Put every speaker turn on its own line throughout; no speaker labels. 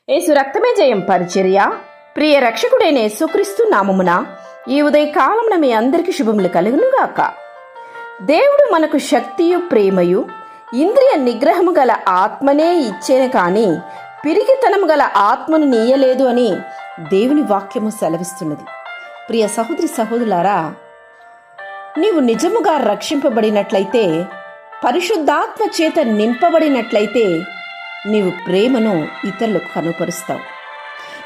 యేసు రక్తమే జయం పరిచర్య. ప్రియ రక్షకుడైన యేసుక్రీస్తు నామమున ఈ ఉదయకాలమున మీ అందరికీ శుభములు కలుగునుగాక. దేవుడు మనకు శక్తియు ప్రేమయు ఇంద్రియ నిగ్రహము గల ఆత్మనే ఇచ్చేను కానీ పిరికితనము గల ఆత్మను నీయలేదు అని దేవుని వాక్యము సెలవిస్తున్నది. ప్రియ సహోదరి సహోదరులారా, నీవు నిజముగా రక్షింపబడినట్లయితే, పరిశుద్ధాత్మ చేత నింపబడినట్లయితే నీవు ప్రేమను ఇతరులకు కనుపరుస్తావు.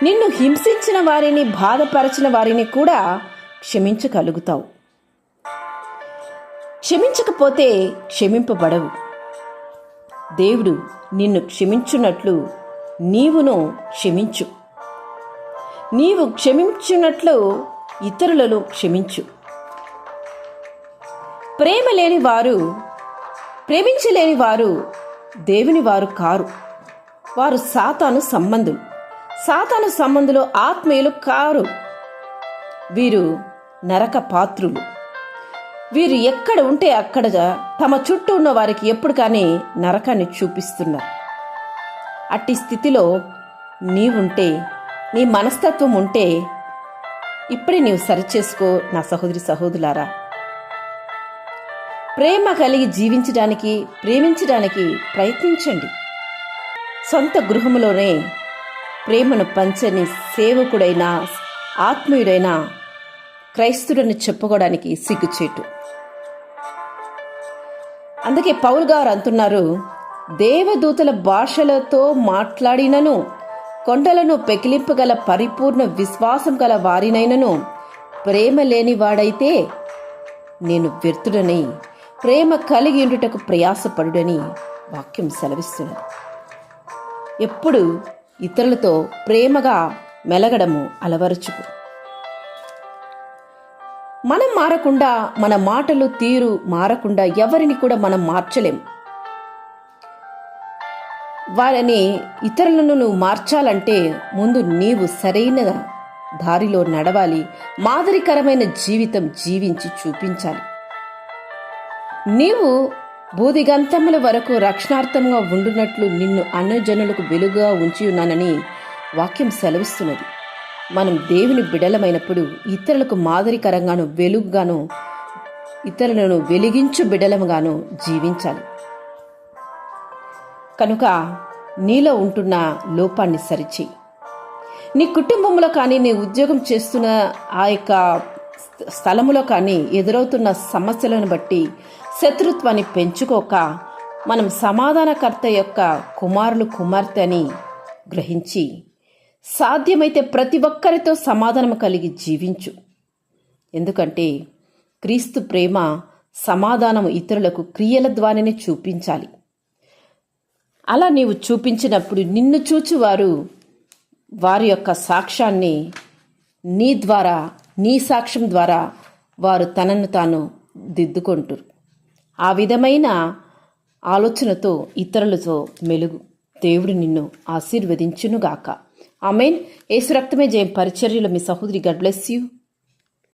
నిన్ను హింసించిన వారిని, బాధపరచిన వారిని కూడా క్షమించగలుగుతావు. క్షమించకపోతే క్షమింపబడవు. దేవుడు నిన్ను క్షమించున్నట్లు నీవును క్షమించు. నీవు క్షమించున్నట్లు ఇతరులను క్షమించు. ప్రేమించలేని వారు దేవుని వారు కారు. వారు సాతాను సంబంధులు, ఆత్మీయులు కారు. వీరు నరక పాత్రులు. వీరు ఎక్కడ ఉంటే అక్కడ తమ చుట్టూ ఉన్న వారికి ఎప్పుడు కానీ నరకాన్ని చూపిస్తున్నారు. అట్టి స్థితిలో నీవుంటే, నీ మనస్తత్వం ఉంటే ఇప్పుడే నీవు సరిచేసుకో. నా సహోదరి సహోదరులారా, ప్రేమ కలిగి జీవించడానికి, ప్రేమించడానికి ప్రయత్నించండి. సొంత గృహములోనే ప్రేమను పంచని సేవకుడైన, ఆత్మీయుడైన క్రైస్తుడని చెప్పుకోవడానికి సిగ్గుచేటు. అందుకే పౌలు గారు అంటున్నారు, దేవదూతల భాషలతో మాట్లాడినను, కొండలను పెకిలింపగల పరిపూర్ణ విశ్వాసం గల వారినైనను ప్రేమ లేని వాడైతే నేను వ్యర్థుడని, ప్రేమ కలిగి ఉండుటకు ప్రయాసపడుడని వాక్యం సెలవిస్తున్నది. ఎప్పుడు ఇతరులతో ప్రేమగా మెలగడము అలవరుచుకు. మనం మారకుండా, మన మాటలు తీరు మారకుండా ఎవరిని కూడా మనం మార్చలేం. వారిని, ఇతరులను నువ్వు మార్చాలంటే ముందు నీవు సరైన దారిలో నడవాలి. మాదిరికరమైన జీవితం జీవించి చూపించాలి. నీవు బూదిగంతముల వరకు రక్షణార్థంగా ఉండునట్లు నిన్ను అన్యజనులకు వెలుగుగా ఉంచి ఉన్నానని వాక్యం సెలవిస్తున్నది. మనం దేవుని బిడలమైనప్పుడు ఇతరులకు మాదిరికరంగాను, వెలుగుగాను, ఇతరులను వెలిగించు బిడలముగాను జీవించాలి. కనుక నీలో ఉంటున్న లోపాన్ని సరిచేయి. నీ కుటుంబంలో కానీ, నీ ఉద్యోగం చేస్తున్న ఆ యొక్క స్థలములో కానీ ఎదురవుతున్న సమస్యలను బట్టి శత్రుత్వాన్ని పెంచుకోక, మనం సమాధానకర్త యొక్క కుమారులు, కుమార్తె అని గ్రహించి సాధ్యమైతే ప్రతి ఒక్కరితో సమాధానం కలిగి జీవించు. ఎందుకంటే క్రీస్తు ప్రేమ, సమాధానము ఇతరులకు క్రియల ద్వారానే చూపించాలి. అలా నీవు చూపించినప్పుడు నిన్ను చూచువారు వారి యొక్క సాక్ష్యాన్ని నీ ద్వారా, నీ సాక్ష్యం ద్వారా వారు తనను తాను దిద్దుకుంటారు. ఆ విధమైన ఆలోచనతో ఇతరులతో మెలుగు. దేవుడు నిన్ను ఆశీర్వదించునుగాక. ఆమేన్. యేసు రక్తమే జయం పరిచర్యలో మీ సహోదరి. God bless you.